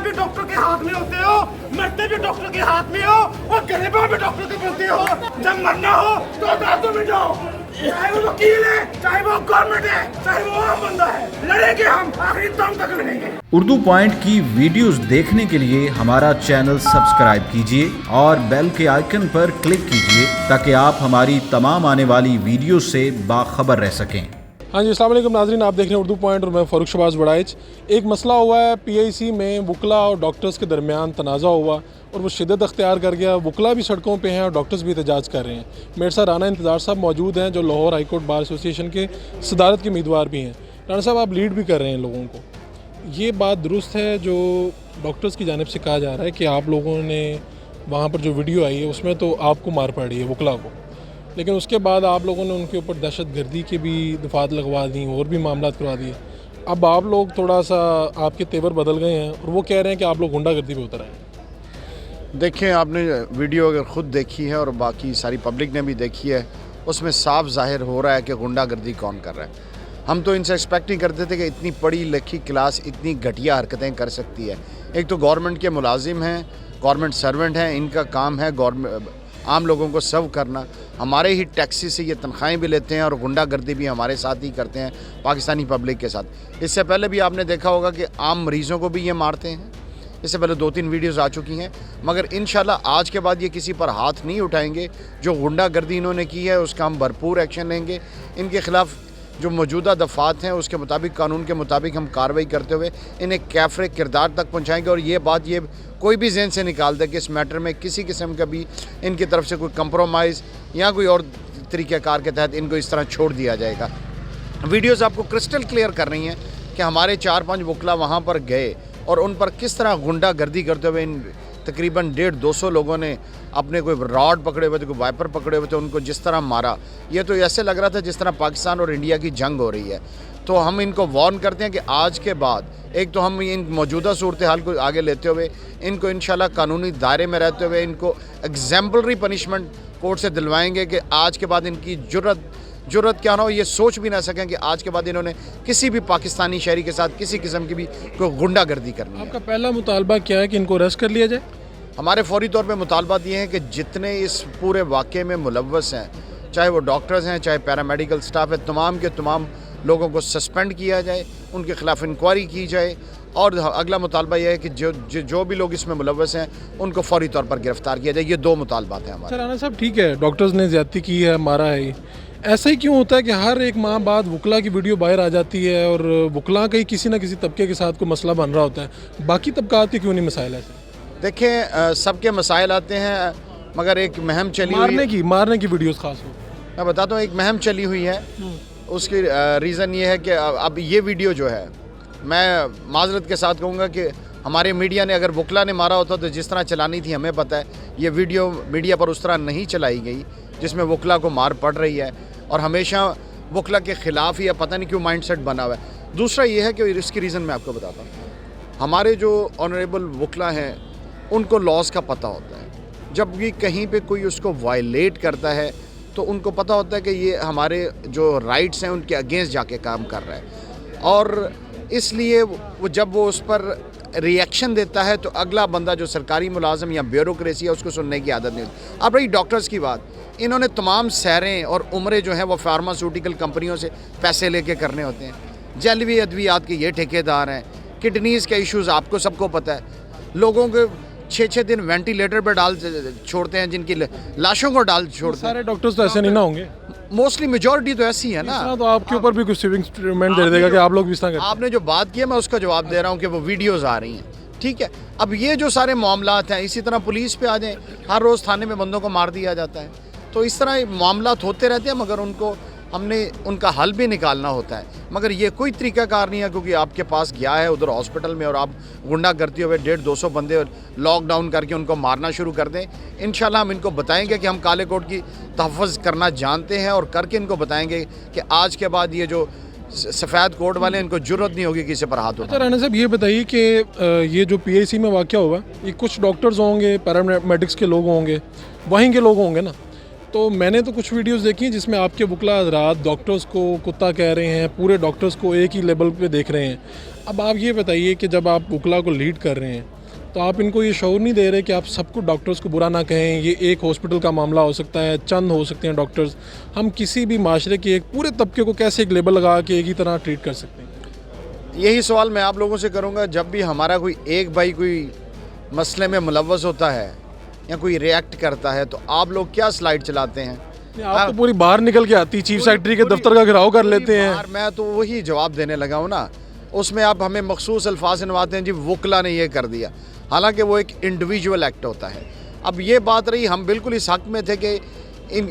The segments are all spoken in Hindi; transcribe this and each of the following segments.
भी डॉक्टर के हाथ में होते हो, मरते भी डॉक्टर के हाथ में हो और गरीबों भी डॉक्टर के बनते हो। जब मरना हो तो दांतों में जाओ, चाहे वो वकील है, चाहे वो गवर्नमेंट है, चाहे वो आम बंदा है, लड़ेंगे हम, आखिरी दम तक लड़ेंगे। उर्दू पॉइंट की वीडियोस देखने के लिए हमारा चैनल सब्सक्राइब कीजिए और बेल के आइकन पर क्लिक कीजिए ताकि आप हमारी तमाम आने वाली वीडियो से बाखबर रह सकें। हाँ जी, अस्सलाम वालेकुम नाज़रीन, आप देख रहे हैं उर्दू पॉइंट और मैं फ़ारूक शहबाज बड़ाइच। एक मसला हुआ है PIC में, वकला और डॉक्टर्स के दरमियान तनाज़ा हुआ और वो शिद्दत अख्तियार कर गया। वकला भी सड़कों पे हैं और डॉक्टर्स भी एहतजाज कर रहे हैं। मेरे साथ राना इंतज़ार साहब मौजूद हैं जो Lahore high court bar association के सदारत के उम्मीदवार भी हैं। राना साहब, आप लीड भी कर रहे हैं लोगों को, ये बात दुरुस्त है जो डॉक्टर्स की जानिब से कहा जा रहा है कि आप लोगों ने वहाँ पर जो वीडियो आई है उसमें तो आपको मार पड़ी है वकला को, लेकिन उसके बाद आप लोगों ने उनके ऊपर दहशतगर्दी के भी दफात लगवा दी और भी मामला करवा दिए। अब आप लोग थोड़ा सा, आपके तेवर बदल गए हैं और वो कह रहे हैं कि आप लोग गुंडागर्दी पे उतर आए। देखें, आपने वीडियो अगर ख़ुद देखी है और बाकी सारी पब्लिक ने भी देखी है, उसमें साफ जाहिर हो रहा है कि गुंडागर्दी कौन कर रहा है। हम तो इनसे एक्सपेक्ट नहीं करते थे कि इतनी पढ़ी लिखी क्लास इतनी घटिया हरकतें कर सकती है। एक तो गवर्नमेंट के मुलाजिम हैं, गवर्नमेंट सर्वेंट हैं, इनका काम है आम लोगों को सर्व करना। हमारे ही टैक्सी से ये तनख्वाहें भी लेते हैं और गुंडागर्दी भी हमारे साथ ही करते हैं, पाकिस्तानी पब्लिक के साथ। इससे पहले भी आपने देखा होगा कि आम मरीज़ों को भी ये मारते हैं। इससे पहले 2-3 वीडियोज़ आ चुकी हैं, मगर इंशाल्लाह आज के बाद ये किसी पर हाथ नहीं उठाएंगे। जो गुंडागर्दी इन्होंने की है उसका हम भरपूर एक्शन लेंगे। इनके ख़िलाफ़ जो मौजूदा दफ़ात हैं उसके मुताबिक, कानून के मुताबिक हम कार्रवाई करते हुए इन्हें कैफ़रे किरदार तक पहुँचाएँगे। और ये बात ये कोई भी जहन से निकाल दे कि इस मैटर में किसी किस्म का भी इनकी तरफ से कोई कंप्रोमाइज़ या कोई और तरीक़ाकार के तहत इनको इस तरह छोड़ दिया जाएगा। वीडियोज़ आपको क्रिस्टल क्लियर कर रही हैं कि हमारे 4-5 वकला वहाँ पर गए और उन पर किस तरह गुंडागर्दी करते हुए इन तकरीबन 150-200 लोगों ने अपने कोई रॉड पकड़े हुए थे, कोई वाइपर पकड़े हुए थे, उनको जिस तरह मारा, ये तो ऐसे लग रहा था जिस तरह पाकिस्तान और इंडिया की जंग हो रही है। तो हम इनको वार्न करते हैं कि आज के बाद एक तो हम इन मौजूदा सूरत हाल को आगे लेते हुए इनको इंशाल्लाह कानूनी दायरे में रहते हुए इनको एग्जाम्पलरी पनिशमेंट कोर्ट से दिलवाएंगे कि आज के बाद इनकी जुर्रत क्या ना हो, ये सोच भी ना सकें कि आज के बाद इन्होंने किसी भी पाकिस्तानी शहरी के साथ किसी किस्म की भी कोई गुंडागर्दी करनी है। आपका पहला मुतालबा क्या है कि इनको अरेस्ट कर लिया जाए? हमारे फौरी तौर पे मुतालबात ये हैं कि जितने इस पूरे वाक़े में मुलव्वस हैं, चाहे वो डॉक्टर्स हैं, चाहे पैरामेडिकल स्टाफ है, तमाम के तमाम लोगों को सस्पेंड किया जाए, उनके ख़िलाफ़ इंक्वायरी की जाए। और अगला मुतालबा यह है कि जो भी लोग इसमें मुलव्वस हैं उनको फौरी तौर पर गिरफ़्तार किया जाए। ये 2 मुतालबात हैं हमारे। राना साहब, ठीक है, डॉक्टर्स ने ज़्यादती की है, मारा है, ऐसा ही क्यों होता है कि हर एक माह बाद वकला की वीडियो बाहर आ जाती है और वकला का ही किसी न किसी तबके के साथ कोई मसला बन रहा होता है, बाकी तबकात के क्यों नहीं मसाइल ऐसे? देखें, सबके मसाइल आते हैं, मगर एक मुहिम चली मारने की वीडियोस खास हो, मैं बताता हूँ, एक मुहिम चली हुई है। उसकी रीज़न ये है कि अब ये वीडियो जो है, मैं माजरत के साथ कहूँगा कि हमारे मीडिया ने, अगर वकला ने मारा होता तो जिस तरह चलानी थी हमें पता है, ये वीडियो मीडिया पर उस तरह नहीं चलाई गई जिसमें वकला को मार पड़ रही है। और हमेशा वकला के ख़िलाफ़ ही पता नहीं क्यों माइंडसेट बना हुआ है। दूसरा ये है कि इसकी रीज़न मैं आपको बताता हूँ। हमारे जो ऑनरेबल वकला हैं उनको लॉज का पता होता है। जब भी कहीं पे कोई उसको वायलेट करता है तो उनको पता होता है कि ये हमारे जो राइट्स हैं उनके अगेंस्ट जाके काम कर रहा है, और इसलिए जब वो उस पर रिएक्शन देता है तो अगला बंदा जो सरकारी मुलाजम या ब्यूरोक्रेसी है उसको सुनने की आदत नहीं होती। अब रही डॉक्टर्स की बात, इन्होंने तमाम सैरें और उम्रें जो हैं वो फार्मास्यूटिकल कंपनियों से पैसे लेके करने होते हैं। जलवी अद्वियात के ये ठेकेदार हैं, किडनीज़ के इश्यूज़ आपको सबको पता है। लोगों के 6-6 दिन वेंटिलेटर पर डाल छोड़ते हैं, जिनकी लाशों को डाल छोड़ते हैं। सारे डॉक्टर्स तो ऐसे नहीं ना होंगे, मोस्टली मेजॉरिटी तो ऐसी है ना। तो आपके ऊपर भी कुछ सिविंग इंस्ट्रूमेंट दे देगा कि आप लोग भी इस तरह करते हैं। आपने जो बात की है मैं उसका जवाब दे रहा हूँ कि वो वीडियोज़ आ रही हैं, ठीक है। अब ये जो सारे मामलात हैं, इसी तरह पुलिस पे आ जाएं, हर रोज़ थाने में बंदों को मार दिया जाता है, तो इस तरह मामलात होते रहते हैं, मगर हमने उनका हल भी निकालना होता है। मगर ये कोई तरीक़ाकार नहीं है क्योंकि आपके पास गया है उधर हॉस्पिटल में और आप गुंडा करते हुए 150-200 बंदे लॉकडाउन करके उनको मारना शुरू कर दें। इंशाल्लाह हम इनको बताएंगे कि हम काले कोट की तहफ़्फ़ुज़ करना जानते हैं, और करके इनको बताएंगे कि आज के बाद ये जो सफ़ेद कोट वाले, इनको ज़रूरत नहीं होगी किसी पर हाथ उठाने। अच्छा राना साहब, ये बताइए कि ये जो PIC में वाक़या हुआ, ये कुछ डॉक्टर्स होंगे, पैरामेडिक्स के लोग होंगे, वहीं के लोग होंगे ना, तो मैंने तो कुछ वीडियोस देखी हैं जिसमें आपके वकला हज़रात डॉक्टर्स को कुत्ता कह रहे हैं, पूरे डॉक्टर्स को एक ही लेवल पे देख रहे हैं। अब आप ये बताइए कि जब आप वकला को लीड कर रहे हैं तो आप इनको ये शऊर नहीं दे रहे कि आप सबको डॉक्टर्स को बुरा ना कहें, ये एक हॉस्पिटल का मामला हो सकता है, चंद हो सकते हैं डॉक्टर्स, हम किसी भी माशरे के एक पूरे तबके को कैसे एक लेबल लगा के एक ही तरह ट्रीट कर सकते हैं? यही सवाल मैं आप लोगों से करूंगा। जब भी हमारा कोई एक भाई कोई मसले में मुलव्वस होता है या कोई रिएक्ट करता है तो आप लोग क्या स्लाइड चलाते हैं? आप तो पूरी बाहर निकल के आती चीफ सेक्रेटरी के दफ्तर का घेराव कर लेते हैं। यार मैं तो वही जवाब देने लगा हूँ ना, उसमें आप हमें मखसूस अल्फाज सुनवाते हैं जी वुकला ने ये कर दिया, हालांकि वो एक इंडिविजुअल एक्ट होता है। अब ये बात रही, हम बिल्कुल इस हक में थे कि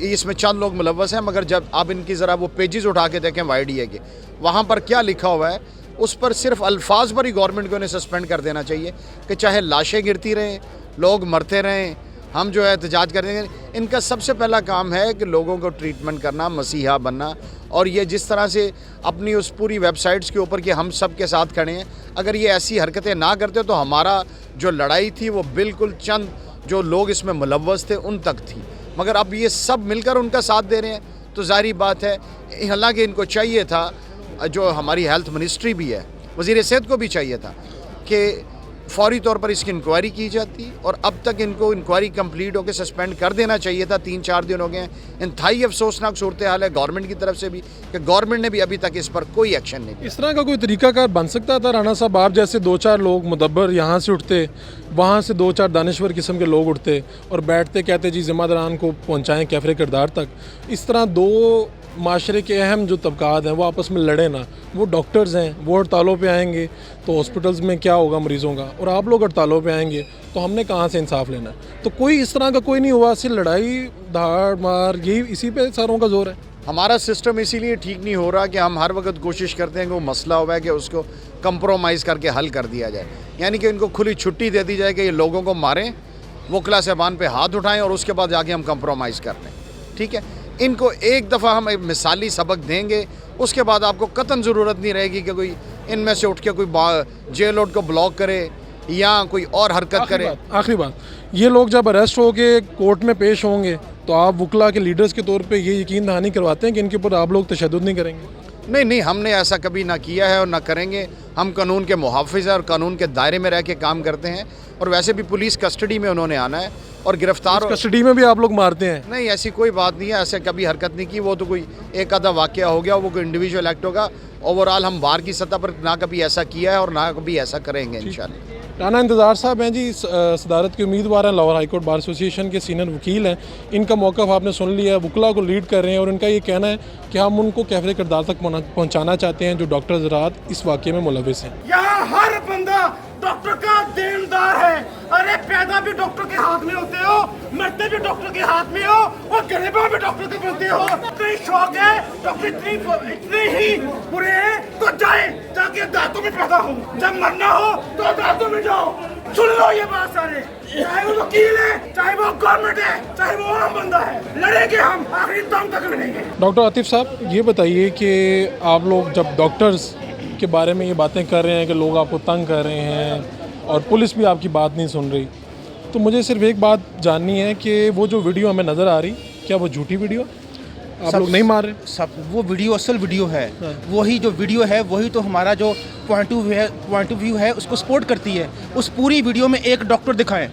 इसमें चंद लोग मुलव्वस हैं, मगर जब आप इनकी ज़रा वो पेजेस उठा के देखें YDA के, वहाँ पर क्या लिखा हुआ है, उस पर सिर्फ अल्फाज पर ही गवर्नमेंट को उन्हें सस्पेंड कर देना चाहिए कि चाहे लाशें गिरती रहें, लोग मरते रहें, हम जो है एहतजाज करेंगे। इनका सबसे पहला काम है कि लोगों को ट्रीटमेंट करना, मसीहा बनना। और ये जिस तरह से अपनी उस पूरी वेबसाइट्स के ऊपर कि हम सब के साथ खड़े हैं, अगर ये ऐसी हरकतें ना करते तो हमारा जो लड़ाई थी वो बिल्कुल चंद जो लोग इसमें मुलव्वस थे उन तक थी, मगर अब ये सब मिलकर उनका साथ दे रहे हैं तो जाहिर बात है। हालांकि इनको चाहिए था, जो हमारी हेल्थ मिनिस्ट्री भी है, वज़ीर सेहत को भी चाहिए था कि फौरी तौर पर इसकी इंक्वायरी की जाती, और अब तक इनको इंक्वायरी कंप्लीट होकर सस्पेंड कर देना चाहिए था। 3-4 दिन हो गए हैं। इंतहाई अफसोसनाक सूरत हाल है गवर्नमेंट की तरफ से भी कि गवर्नमेंट ने भी अभी तक इस पर कोई एक्शन नहीं लिया। इस तरह का कोई तरीकाकार बन सकता था राणा साहब? आप जैसे 2-4 लोग मुदब्बर यहाँ से उठते, वहाँ से 2-4 दानिश्वर किस्म के लोग उठते और बैठते, कहते जी ज़िम्मेदारान को पहुँचाएँ कैफरे किरदार तक। इस तरह दो माशरे के अहम जो तबकात हैं वो आपस में लड़े ना। वो डॉक्टर्स हैं, वो हड़तालों पे आएंगे तो हॉस्पिटल्स में क्या होगा मरीज़ों का, और आप लोग हड़तालों पे आएंगे तो हमने कहाँ से इंसाफ लेना? तो कोई इस तरह का कोई नहीं हुआ, सिर्फ लड़ाई धाड़ मार, यही इसी पे सारों का जोर है। हमारा सिस्टम इसीलिए ठीक नहीं हो रहा कि हम हर वक्त कोशिश करते हैं कि वो मसला हुआ है कि उसको कंप्रोमाइज़ करके हल कर दिया जाए, यानी कि इनको खुली छुट्टी दे दी जाए कि ये लोगों को मारें, वकला साहबान पे हाथ उठाएं और उसके बाद जाके हम कंप्रोमाइज़ कर लें। ठीक है, इनको एक दफ़ा हम एक मिसाली सबक देंगे, उसके बाद आपको कतन ज़रूरत नहीं रहेगी कि कोई इनमें से उठ के कोई जेल रोड को ब्लॉक करे या कोई और हरकत करे। आखिरी बात, ये लोग जब अरेस्ट हो के कोर्ट में पेश होंगे तो आप वकला के लीडर्स के तौर पे ये यकीन दहानी करवाते हैं कि इनके ऊपर आप लोग तशद्दुद नहीं करेंगे? नहीं, हमने ऐसा कभी ना किया है और ना करेंगे। हम कानून के मुहाफ़िज़ हैं और कानून के दायरे में रह के काम करते हैं, और वैसे भी पुलिस कस्टडी में उन्होंने आना है और गिरफ्तार। कस्टडी में भी आप लोग मारते हैं? नहीं, ऐसी कोई बात नहीं है, ऐसे कभी हरकत नहीं की। वो तो कोई एक आधा वाक़या हो गया, वो कोई इंडिविजुअल एक्ट होगा। ओवरऑल हम बाहर की सतह पर ना कभी ऐसा किया है और ना कभी ऐसा करेंगे इंशाल्लाह। राना इंतज़ार साहब हैं जी, सदारत के उम्मीदवार हैं, लाहौर हाईकोर्ट बार एसोसिएशन के सीनियर वकील हैं। इनका मौक़िफ़ आपने सुन लिया है, वकला को लीड कर रहे हैं और इनका ये कहना है कि हम उनको कैफरे किरदार तक पहुँचाना चाहते हैं जो डॉक्टर ज़रात इस वाक़े में मुलविस हैं। यहाँ हर बंदा डॉक्टर का देनदार है। अरे पैदा भी डॉक्टर के हाथ में होते हो, मरते भी डॉक्टर के हाथ में हो, और गरीबा भी डॉक्टर के बनते हो। इतनी शौक है डॉक्टर, इतने ही बुरे हैं तो जाके दांतों में पैदा हो, जब मरना हो तो दांतों में जाओ। सुन लो ये बात सारे, चाहे वो वकील है, चाहे वो गवर्नमेंट है, चाहे वो आम बंदा है, लड़ेंगे हम, आखिरी दम तक लड़ेंगे। डॉक्टर आतिफ साहब, ये बताइए कि आप लोग जब डॉक्टर्स के बारे में ये बातें कर रहे हैं कि लोग आपको तंग कर रहे हैं और पुलिस भी आपकी बात नहीं सुन रही, तो मुझे सिर्फ एक बात जाननी है कि वो जो वीडियो हमें नज़र आ रही, क्या वो झूठी वीडियो? आप लोग नहीं मार रहे? सब वो वीडियो असल वीडियो है। वही जो वीडियो है वही तो हमारा जो पॉइंट ऑफ व्यू है उसको सपोर्ट करती है। उस पूरी वीडियो में एक डॉक्टर दिखाएं,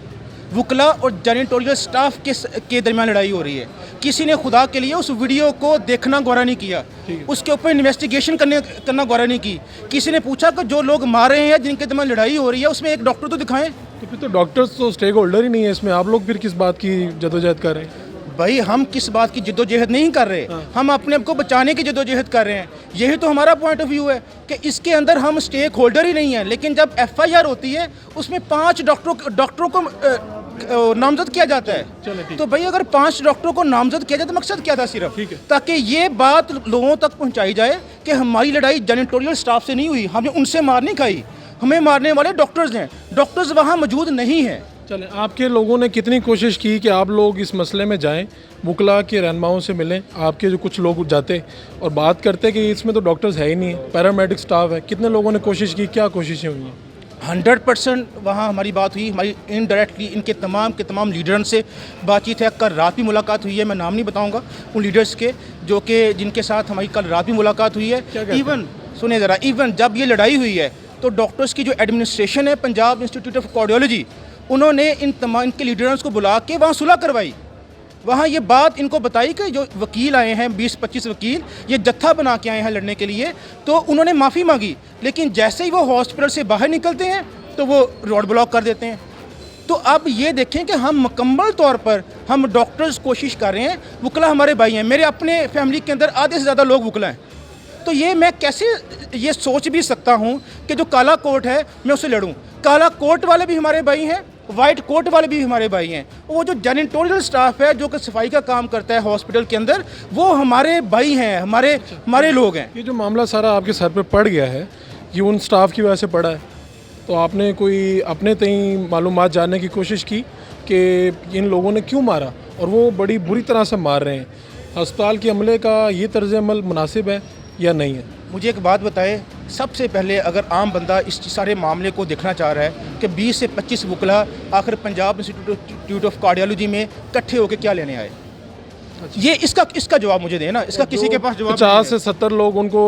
वकला और जैनिटोरियल स्टाफ के दरमियान लड़ाई हो रही है। किसी ने खुदा के लिए उस वीडियो को देखना गौरा नहीं किया, उसके ऊपर इन्वेस्टिगेशन करना गौरा नहीं की। किसी ने पूछा कि जो लोग मार रहे हैं, जिनके दरमियान लड़ाई हो रही है, उसमें एक डॉक्टर तो दिखाएं। तो फिर तो डॉक्टर्स तो स्टेक होल्डर ही नहीं है इसमें, आप लोग फिर किस बात की जदोजहद कर रहे हैं? भाई हम किस बात की जद्दोजहद नहीं कर रहे, हम अपने आप को बचाने की जद्दोजहद कर रहे हैं। यही तो हमारा पॉइंट ऑफ व्यू है कि इसके अंदर हम स्टेक होल्डर ही नहीं है। लेकिन जब FIR होती है उसमें 5 डॉक्टरों को नामजद किया जाता है। तो भाई अगर 5 डॉक्टरों को नामजद किया जाए तो मकसद क्या था? सिर्फ ताकि ये बात लोगों तक पहुंचाई जाए कि हमारी लड़ाई जैनिटोरियल स्टाफ से नहीं हुई, हमने उनसे मार नहीं खाई, हमें मारने वाले डॉक्टर्स हैं। डॉक्टर्स वहाँ मौजूद नहीं हैं। चलें, आपके लोगों ने कितनी कोशिश की कि आप लोग इस मसले में जाएं, वकला के रहनुमाओं से मिलें? आपके जो कुछ लोग जाते और बात करते कि इसमें तो डॉक्टर्स है ही नहीं, पैरामेडिक स्टाफ है। कितने लोगों ने कोशिश की, क्या कोशिशें हुई हैं? 100% वहाँ हमारी बात हुई, हमारी इनडायरेक्टली इनके तमाम के तमाम लीडर्स से बातचीत है। कल रात भी मुलाकात हुई है, मैं नाम नहीं बताऊँगा उन लीडर्स के जो कि जिनके साथ हमारी कल रात भी मुलाकात हुई है। इवन सुने ज़रा, इवन जब ये लड़ाई हुई है तो डॉक्टर्स की जो एडमिनिस्ट्रेशन है, पंजाब इंस्टीट्यूट ऑफ कार्डियोलॉजी, उन्होंने इन तमाम इनके लीडर्स को बुला के वहाँ सुलह करवाई, वहाँ ये बात इनको बताई कि जो वकील आए हैं 20-25 वकील ये जत्था बना के आए हैं लड़ने के लिए, तो उन्होंने माफ़ी मांगी, लेकिन जैसे ही वो हॉस्पिटल से बाहर निकलते हैं तो वो रोड ब्लॉक कर देते हैं। तो अब ये देखें कि हम मुकम्मल तौर पर हम डॉक्टर्स कोशिश कर रहे हैं, वकला हमारे भाई हैं, मेरे अपने फैमिली के अंदर आधे से ज़्यादा लोग वकला हैं, तो ये मैं कैसे ये सोच भी सकता हूँ कि जो काला कोट है मैं उससे लड़ूँ। काला कोट वाले भी हमारे भाई हैं, वाइट कोट वाले भी हमारे भाई हैं, वो जो जेनिटोरियल स्टाफ है जो कि सफाई का काम करता है हॉस्पिटल के अंदर, वो हमारे भाई हैं, हमारे लोग हैं। ये जो मामला सारा आपके सर पे पड़ गया है ये उन स्टाफ की वजह से पड़ा है, तो आपने कोई अपने तई मालूमात जानने की कोशिश की कि इन लोगों ने क्यों मारा, और वो बड़ी बुरी तरह से मार रहे हैं, अस्पताल के अमले का ये तर्ज अमल मुनासिब है या नहीं है? मुझे एक बात बताएं, सबसे पहले अगर आम बंदा इस सारे मामले को देखना चाह रहा है कि 20 से 25 वकला आखिर पंजाब इंस्टीट्यूट ऑफ कार्डियोलॉजी में इकट्ठे होकर क्या लेने आए, ये इसका जवाब मुझे देना, इसका किसी के पास जवाब 50 से 70 लोग उनको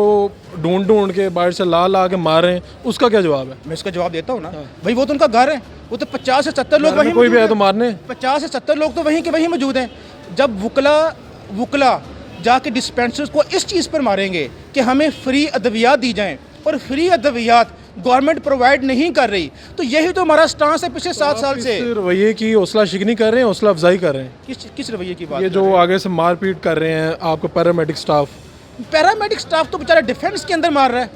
ढूंढ के बाहर से ला के मार रहे हैं, उसका क्या जवाब है? मैं इसका जवाब देता हूँ ना भाई, वो तो उनका घर है, वो तो 50 से 70 लोग वहीं कोई भी है तो मारने, 50 से 70 लोग तो वहीं के वहीं मौजूद हैं। जब वकला जाके डिस्पेंसर्स को इस चीज़ पर मारेंगे कि हमें फ्री अद्वियात दी जाएं और फ्री अद्वियात गवर्नमेंट प्रोवाइड नहीं कर रही, तो यही तो हमारा स्टांस है पिछले 7 साल से। रवैये की हौसला शिकनी कर रहे हैं, हौसला अफजाई कर रहे हैं। किस रवैये की बात? ये जो आगे से मारपीट कर रहे हैं आपको पैरामेडिक स्टाफ तो बेचारा डिफेंस के अंदर मार रहा है,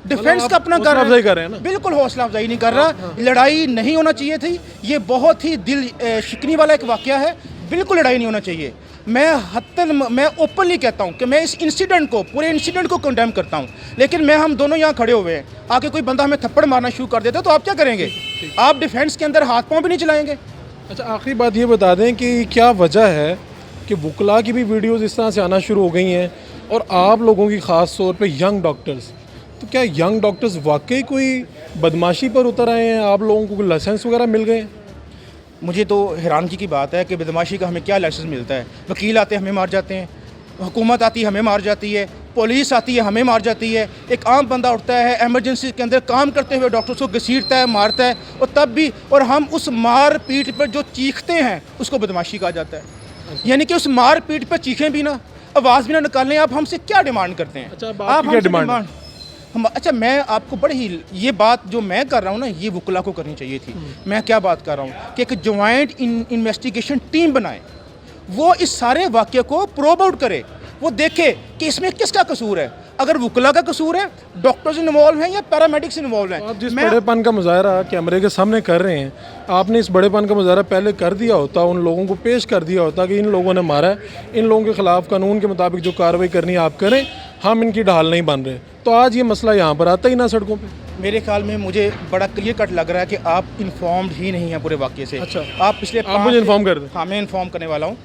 डिफेंस का अपना कर अफजाई कर रहे हैं ना? बिल्कुल हौसला अफजाई नहीं कर रहा, लड़ाई नहीं होना चाहिए थी, ये बहुत ही दिल शिकनी वाला एक वाकया है, बिल्कुल लड़ाई नहीं होना चाहिए। मैं ओपनली कहता हूँ कि मैं इस इंसिडेंट को, पूरे इंसिडेंट को कंडेम करता हूँ, लेकिन हम दोनों यहाँ खड़े हुए हैं, आके कोई बंदा हमें थप्पड़ मारना शुरू कर देता तो आप क्या करेंगे? आप डिफेंस के अंदर हाथ पांव भी नहीं चलाएंगे। अच्छा, आखिरी बात ये बता दें कि क्या वजह है कि वकला की भी वीडियोज़ इस तरह से आना शुरू हो गई हैं, और आप लोगों की ख़ास तौर पे यंग डॉक्टर्स, तो क्या यंग डॉक्टर्स वाकई कोई बदमाशी पर उतर आए हैं? आप लोगों को लाइसेंस वगैरह मिल गए हैं? मुझे तो हैरानगी की बात है कि बदमाशी का हमें क्या लाइसेंस मिलता है? वकील आते हैं हमें मार जाते हैं, हुकूमत आती है हमें मार जाती है, पुलिस आती है हमें मार जाती है, एक आम बंदा उठता है एमरजेंसी के अंदर काम करते हुए डॉक्टर्स को घसीटता है, मारता है, और तब भी, और हम उस मार पीट पर जो चीखते हैं उसको बदमाशी कहा जाता है। यानी कि उस मार पीट पर चीखें भी ना, आवाज़ भी ना निकालें, आप हमसे क्या डिमांड करते हैं? अच्छा, आप क्या डिमांड? अच्छा, मैं आपको बड़ी ही, ये बात जो मैं कर रहा हूँ ना, ये वकला को करनी चाहिए थी। मैं क्या बात कर रहा हूँ कि एक जॉइंट इन्वेस्टिगेशन टीम बनाए, वो इस सारे वाक़े को प्रोब आउट करे, वो देखे कि इसमें किसका कसूर है, अगर वकला का कसूर है, डॉक्टर्स इन्वॉल्व हैं या पैरामेडिक्स इन्वॉल्व हैं। आप जिस बड़ेपन का मुजाहरा कैमरे के सामने कर रहे हैं, आपने इस बड़ेपन का मुजाहरा पहले कर दिया होता, उन लोगों को पेश कर दिया होता कि इन लोगों ने मारा है, इन लोगों के ख़िलाफ़ कानून के मुताबिक जो कार्रवाई करनी है आप करें, हम इनकी ढाल नहीं बन रहे, तो आज ये मसला यहाँ पर आता ही ना सड़कों पे। मेरे ख्याल में मुझे बड़ा क्लियर कट लग रहा है कि आप इन्फॉर्म्ड ही नहीं हैं पूरे वाक़े से। अच्छा, आप पिछले आप मुझे इन्फॉर्म कर दें। हाँ, मैं इन्फॉर्म करने वाला हूँ।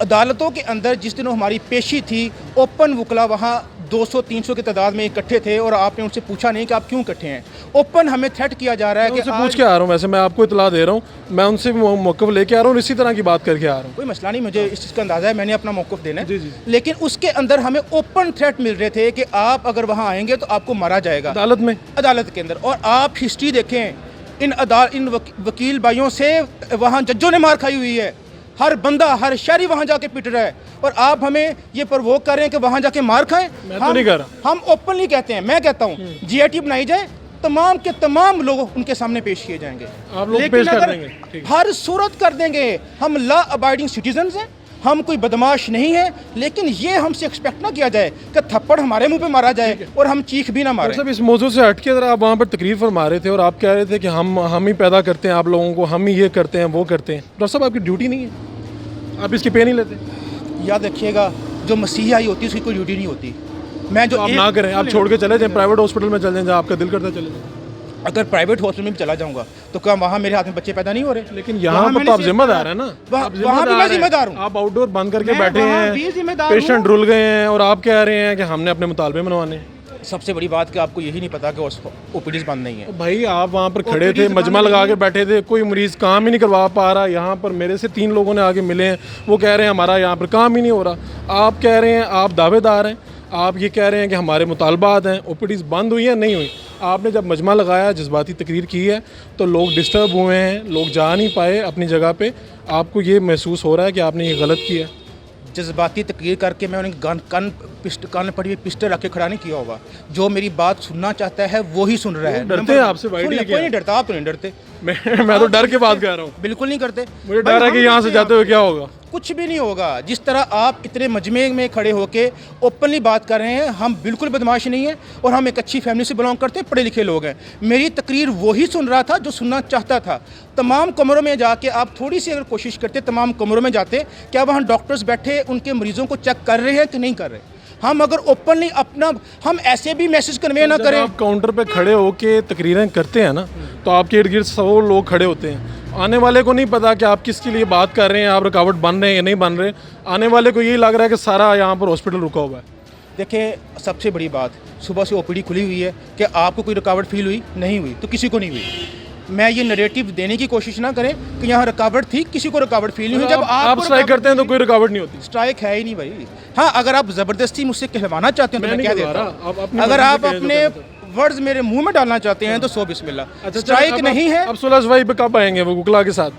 अदालतों के अंदर जिस दिन हमारी पेशी थी, ओपन वकला वहाँ 200-300 की तादाद में इकट्ठे थे, और आपने उनसे पूछा नहीं कि आप क्यों इकट्ठे हैं। ओपन हमें थ्रेट किया जा रहा है कि पूछ के आ रहा हूँ, वैसे मैं आपको इतला दे रहा हूँ, मैं उनसे मौक़िफ़ लेके आ रहा हूँ, इसी तरह की बात करके आ रहा हूँ। कोई मसला नहीं, मुझे इस चीज़ का अंदाज़ा है, मैंने अपना मौक़िफ़ देना है। जी जी। लेकिन उसके अंदर हमें ओपन थ्रेट मिल रहे थे कि आप अगर वहाँ आएंगे तो आपको मारा जाएगा, अदालत के अंदर। और आप हिस्ट्री देखें, इन वकील भाइयों से वहाँ जजों ने मार खाई हुई है, हर बंदा, हर शहरी वहाँ जाके पिट रहा है, और आप हमें ये प्रवोक कर रहे हैं कि वहाँ जाके मार खाएं। मैं तो नहीं कर रहा। हम ओपनली कहते हैं, मैं कहता हूँ GIT बनाई जाए, तमाम के तमाम लोग उनके सामने पेश किए जाएंगे, आप लोग पेश कर देंगे, हर सूरत कर देंगे। हम लॉ अबाइडिंग सिटीजन्स हैं, हम कोई बदमाश नहीं है, लेकिन ये हमसे एक्सपेक्ट ना किया जाए कि थप्पड़ हमारे मुंह पे मारा जाए और हम चीख भी ना मारें। सब इस मौजू से हट के अगर आप वहाँ पर तकरीर फरमा रहे थे और आप कह रहे थे कि हम ही पैदा करते हैं आप लोगों को, हम ही ये करते हैं वो करते हैं, डॉक्टर साहब आपकी ड्यूटी नहीं है, आप इसकी पे नहीं लेते? याद रखिएगा, जो मसीहाई होती है उसकी कोई ड्यूटी नहीं होती। मैं जो तो आप ना करें, आप छोड़ के चले जाएं, प्राइवेट हॉस्पिटल में चले जाएं, आपका दिल करता चले जाएं। अगर प्राइवेट हॉस्पिटल में भी चला जाऊंगा तो क्या वहाँ मेरे हाथ में बच्चे पैदा नहीं हो रहे? लेकिन यहाँ पर तो आप जिम्मेदार हैं ना, वहाँ भी मैं जिम्मेदार हूँ। आप आउटडोर बंद करके बैठे हैं, हैं, पेशेंट रुल गए हैं, और आप कह रहे हैं कि हमने अपने मुतालबे मनवाने हैं। सबसे बड़ी बात कि आपको यही नहीं पता कि OPDs बंद नहीं है। भाई आप वहाँ पर खड़े थे, मजमा लगा के बैठे थे, कोई मरीज काम ही नहीं करवा पा रहा। यहाँ पर मेरे से 3 लोगों ने आके मिले हैं, वो कह रहे हैं हमारा यहाँ पर काम ही नहीं हो रहा। आप कह रहे हैं, आप दावेदार हैं, आप ये कह रहे हैं कि हमारे मुतालबात हैं, OPDs बंद हुई हैं नहीं हुई, आपने जब मजमा लगाया, जज्बाती तकरीर की है, तो लोग डिस्टर्ब हुए हैं, लोग जा नहीं पाए अपनी जगह पे, आपको ये महसूस हो रहा है कि आपने ये गलत किया? जज्बाती तकरीर करके मैं उन्हें कान में पड़ी हुई पिस्टल रख के खड़ा नहीं किया होगा। जो मेरी बात सुनना चाहता है वो ही सुन रहा है। डरते हैं आपसे? कोई नहीं डरता, आप तो नहीं डरते। मैं तो डर के बात कर रहा हूँ। बिल्कुल नहीं करते। मुझे डर है कि यहाँ से जाते हुए क्या होगा। कुछ भी नहीं होगा। जिस तरह आप इतने मजमे में खड़े होके ओपनली बात कर रहे हैं, हम बिल्कुल बदमाश नहीं हैं और हम एक अच्छी फैमिली से बिलोंग करते हैं, पढ़े लिखे लोग हैं। मेरी तकरीर वही सुन रहा था जो सुनना चाहता था। तमाम कमरों में जाके आप थोड़ी सी अगर कोशिश करते, तमाम कमरों में जाते, क्या वहाँ डॉक्टर्स बैठे उनके मरीजों को चेक कर रहे हैं कि नहीं कर रहे? हम अगर ओपनली अपना, हम ऐसे भी मैसेज कन्वे ना करें। आप काउंटर पे खड़े होके तकरीरें करते हैं ना, तो आपके इर्द गिर्द 100 लोग खड़े होते हैं। आने वाले को नहीं पता कि आप किसके लिए बात कर रहे हैं, आप रुकावट बन रहे हैं या नहीं बन रहे। आने वाले को यही लग रहा है कि सारा यहाँ पर हॉस्पिटल रुका हुआ है। देखिए, सबसे बड़ी बात, सुबह से ओपीडी खुली हुई है कि आपको कोई रुकावट फील हुई? नहीं हुई, तो किसी को नहीं हुई। मैं ये नैरेटिव देने की कोशिश ना करें कि यहाँ रुकावट थी, किसी को रुकावट फील नहीं हुई। जब आप स्ट्राइक करते हैं तो कोई रुकावट नहीं होती। स्ट्राइक है ही नहीं भाई। हाँ, अगर आप ज़बरदस्ती मुझसे कहलवाना चाहते हैं तो मैं क्या देता हूँ। अगर आप अपने वर्ड्स मेरे मुंह में डालना चाहते हैं तो सो बिस्मिल्लाह। स्ट्राइक नहीं है। अब सुलह सफाई पे कब आएंगे वो वकला के साथ?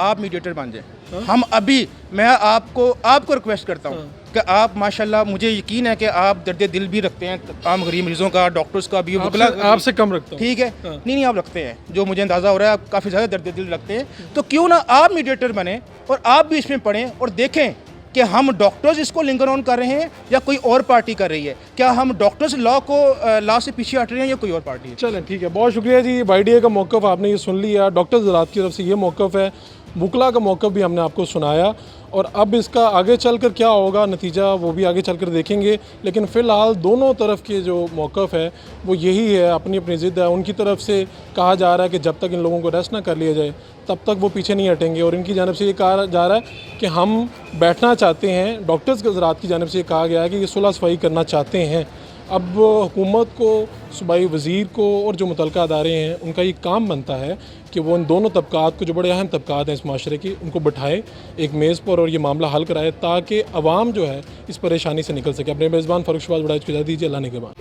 आप मीडिएटर बन जाए। हम अभी, मैं आपको रिक्वेस्ट करता हूँ कि आप, माशाल्लाह मुझे यकीन है कि आप दर्द दिल भी रखते हैं आम गरीब मरीजों का, डॉक्टर्स का भी। आपसे कम रखता हूँ। ठीक है। नहीं, आप रखते हैं, जो मुझे अंदाज़ा हो रहा है आप काफ़ी ज़्यादा दर्द दिल रखते हैं। तो क्यों ना आप मीडिएटर बने और आप भी इसमें पढ़ें और देखें कि हम डॉक्टर्स इसको लिंगर ऑन कर रहे हैं या कोई और पार्टी कर रही है। क्या हम डॉक्टर्स लॉ से पीछे हट रहे हैं या कोई और पार्टी है? चलें, ठीक है, बहुत शुक्रिया जी। YDA का मौक़िफ़ आपने ये सुन लिया, डॉक्टर्स हज़रात की तरफ से ये मौक़िफ़ है, वकला का मौक़िफ़ भी हमने आपको सुनाया, और अब इसका आगे चलकर क्या होगा नतीजा वो भी आगे चलकर देखेंगे। लेकिन फ़िलहाल दोनों तरफ के जो मौक़िफ़ है वो यही है, अपनी अपनी ज़िद है। उनकी तरफ से कहा जा रहा है कि जब तक इन लोगों को अरेस्ट ना कर लिया जाए तब तक वो पीछे नहीं हटेंगे, और इनकी जानिब से ये कहा जा रहा है कि हम बैठना चाहते हैं। डॉक्टर्स के हज़रात की जानिब से ये कहा गया है कि ये सुलह सफाई करना चाहते हैं। अब हुकूमत को, सूबाई वज़ीर को और जो मुतल्लिक़ा अदारे हैं उनका ये काम बनता है कि वो इन दोनों तबक़ात को, जो बड़े अहम तबक़ात हैं इस माशरे की, उनको बिठाए एक मेज़ पर और ये मामला हल कराए ताकि अवाम जो है इस परेशानी से निकल सके। अपने मेज़बान फ़ारूक शहबाज बड़ाइच को इजाज़त दीजिए। अल्लाह ने के बाद।